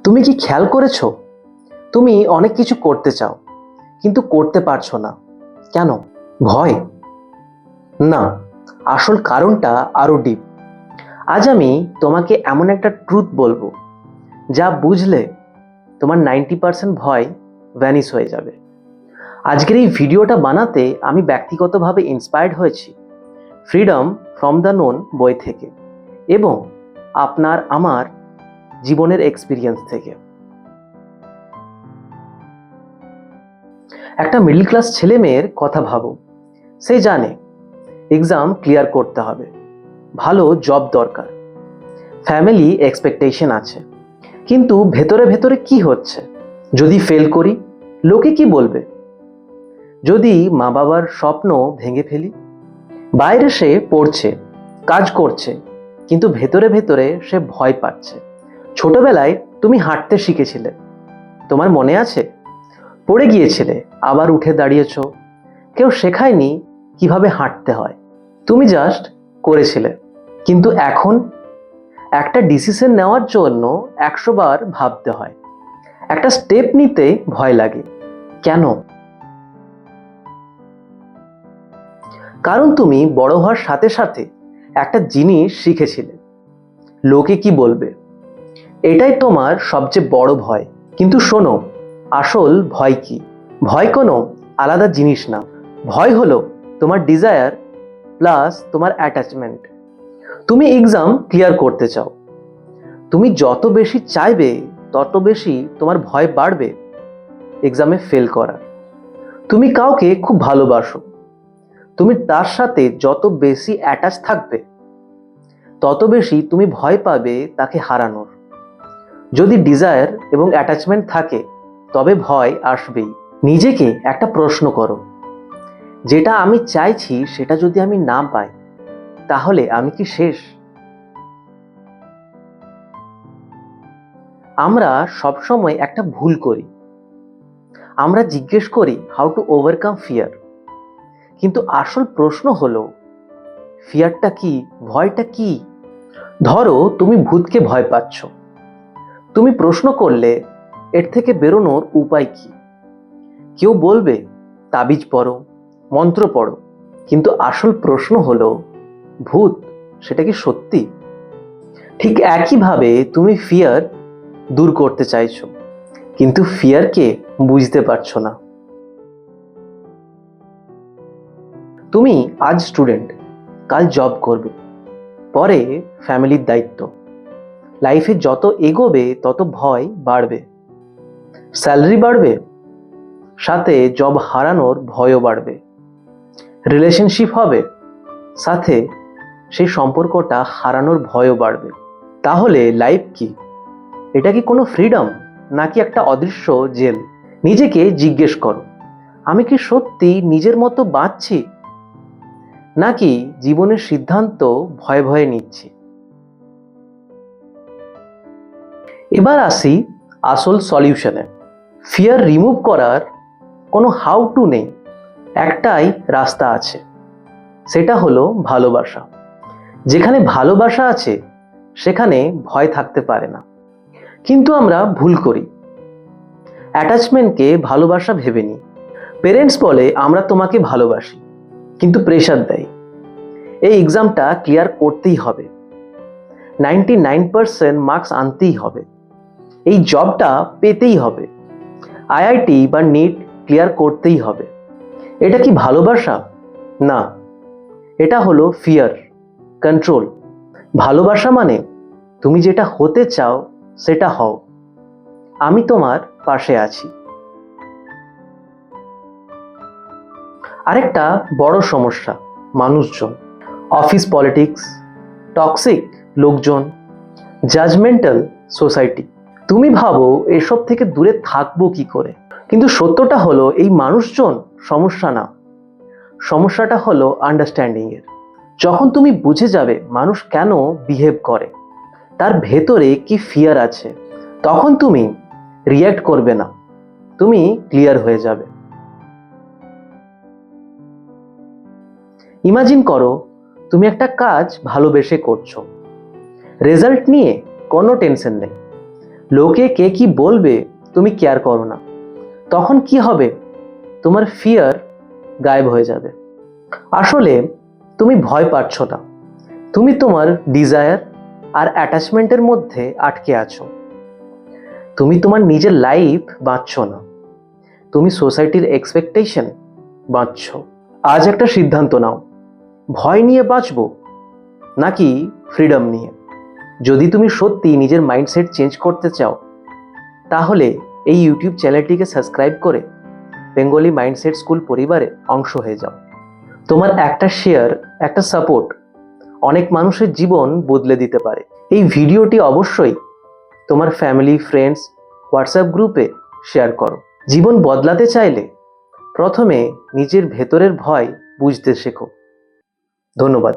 তুমি কি খেয়াল করেছো, তুমি অনেক কিছু করতে চাও কিন্তু করতে পারছো না? কেন? ভয়? না, আসল কারণটা আরো ডিপ। আজ আমি তোমাকে এমন একটা ট্রুথ বলবো যা বুঝলে তোমার 90% ভয় ভ্যানিশ হয়ে যাবে। আজকের এই ভিডিওটা বানাতে আমি ব্যক্তিগতভাবে ইন্সপায়ার্ড হয়েছি ফ্রিডম ফ্রম দ্য নোন বই থেকে এবং আপনার আমার জীবনের এক্সপিরিয়েন্স থেকে। একটা মিডল ক্লাস ছেলে মেয়ের কথা ভাবো। সে জানে এক্সাম ক্লিয়ার করতে হবে, ভালো জব দরকার, ফ্যামিলি এক্সপেকটেশন আছে, কিন্তু ভেতরে ভেতরে কি হচ্ছে? যদি ফেল করি লোকে কি বলবে? যদি মা বাবার স্বপ্ন ভেঙে ফেলি? বাইরে সে পড়ছে, কাজ করছে, কিন্তু ভেতরে ভেতরে সে ভয় পাচ্ছে। ছোটবেলায় তুমি হাঁটতে শিখেছিলে, তোমার মনে আছে? পড়ে গিয়েছিলে, আবার উঠে দাঁড়িয়েছো। কেউ শেখায়নি কিভাবে হাঁটতে হয়, তুমি জাস্ট করেছিলে। কিন্তু এখন একটা ডিসিশন নেওয়ার জন্য 100 বার ভাবতে হয়, একটা স্টেপ নিতে ভয় লাগে। কেন? কারণ তুমি বড় হওয়ার সাথে সাথে একটা জিনিস শিখেছিলে, লোকে কি বলবে। এটাই তোমার সবচেয়ে বড় ভয়। কিন্তু শোনো, আসল ভয় কি? ভয় কোনো আলাদা জিনিস না। ভয় হলো তোমার ডিজায়ার প্লাস তোমার অ্যাটাচমেন্ট। তুমি এক্সাম ক্লিয়ার করতে চাও, তুমি যত বেশি চাইবে তত বেশি তোমার ভয় বাড়বে এক্সামে ফেল করার। তুমি কাউকে খুব ভালোবাসো, তুমি তার সাথে যত বেশি অ্যাটাচ থাকবে তত বেশি তুমি ভয় পাবে তাকে হারানোর। যদি ডিজায়ার এবং অ্যাটাচমেন্ট থাকে তবে ভয় আসবেই। নিজেকে একটা প্রশ্ন করো, যেটা আমি চাইছি সেটা যদি আমি না পাই তাহলে আমি কি শেষ? আমরা সবসময় একটা ভুল করি, আমরা জিজ্ঞেস করি হাউ টু ওভারকাম ফিয়ার, কিন্তু আসল প্রশ্ন হলো ফিয়ারটা কি, ভয়টা কি? ধরো তুমি ভূতকে ভয় পাচ্ছ, তুমি প্রশ্ন করলে এর থেকে বেরোনোর উপায় কি? কেউ বলবে তাবিজ পড়ো, মন্ত্র পড়ো, কিন্তু আসল প্রশ্ন হলো ভূত সেটা কি সত্যি? ঠিক একইভাবে তুমি ফিয়ার দূর করতে চাইছো, কিন্তু ফিয়ারকে বুঝতে পারছো না। তুমি আজ স্টুডেন্ট, কাল জব করবে, পরে ফ্যামিলির দায়িত্ব। লাইফে যত এগোবে তত ভয় বাড়বে, স্যালারি বাড়বে, সাথে জব হারানোর ভয়ও বাড়বে। রিলেশনশিপ হবে, সাথে সেই সম্পর্কটা হারানোর ভয়ও বাড়বে। তাহলে লাইফ কি? এটা কি কোনো ফ্রিডম নাকি একটা অদৃশ্য জেল? নিজেকে জিজ্ঞেস করো, আমি কি সত্যি নিজের মতো বাঁচছি নাকি জীবনের সিদ্ধান্ত ভয়ে ভয়ে নিচ্ছি? এবার আসি আসল সলিউশনে। ফিয়ার রিমুভ করার কোনো হাউ টু নেই, একটাই রাস্তা আছে, সেটা হলো ভালোবাসা। যেখানে ভালোবাসা আছে সেখানে ভয় থাকতে পারে না। কিন্তু আমরা ভুল করি, অ্যাটাচমেন্টকে ভালোবাসা ভেবে নিই। পেরেন্টস বলে আমরা তোমাকে ভালোবাসি, কিন্তু প্রেশার দেয় এই এক্সামটা ক্লিয়ার করতেই হবে, 99% মার্কস আনতেই হবে, এই জবটা পেতেই হবে, আইআইটি বা নিট ক্লিয়ার করতেই হবে। এটা কি ভালোবাসা? না, এটা হলো ফিয়ার, কন্ট্রোল। ভালোবাসা মানে তুমি যেটা হতে চাও সেটা হও, আমি তোমার পাশে আছি। আরেকটা বড় সমস্যা মানুষজন, অফিস পলিটিক্স, টক্সিক লোকজন, জাজমেন্টাল সোসাইটি। তুমি ভাবো এসব থেকে দূরে থাকবো কি করে, কিন্তু সত্যটা হলো এই মানুষজন সমস্যা না, সমস্যাটা হলো আন্ডারস্ট্যান্ডিং এর। যখন তুমি বুঝে যাবে মানুষ কেন বিহেভ করে, তার ভেতরে কি ফিয়ার আছে, তখন তুমি রিয়্যাক্ট করবে না, তুমি ক্লিয়ার হয়ে যাবে। ইমাজিন করো তুমি একটা কাজ ভালোবেসে করছো, রেজাল্ট নিয়ে কোনো টেনশন নেই, লোকে কে কি বলবে তুমি কেয়ার করো না, তখন কি হবে? তোমার ফিয়ার গায়েব হয়ে যাবে। আসলে তুমি ভয় পাচ্ছ না, তুমি তোমার ডিজায়ার আর অ্যাটাচমেন্টের মধ্যে আটকে আছো। তুমি তোমার নিজের লাইফ বাঁচছো না, তুমি সোসাইটির এক্সপেকটেশন বাঁচছো। আজ একটা সিদ্ধান্ত নাও, ভয় নিয়ে বাঁচবো নাকি ফ্রিডম নিয়ে। যদি তুমি সত্যি নিজের মাইন্ডসেট চেঞ্জ করতে চাও, তাহলে এই ইউটিউব চ্যানেলটিকে সাবস্ক্রাইব করে বেঙ্গলি মাইন্ডসেট স্কুল পরিবারে অংশ হয়ে যাও। তোমার একটা শেয়ার, একটা সাপোর্ট অনেক মানুষের জীবন বদলে দিতে পারে। এই ভিডিওটি অবশ্যই তোমার ফ্যামিলি, ফ্রেন্ডস, হোয়াটসঅ্যাপ গ্রুপে শেয়ার করো। জীবন বদলাতে চাইলে প্রথমে নিজের ভেতরের ভয় বুঝতে শেখো। ধন্যবাদ।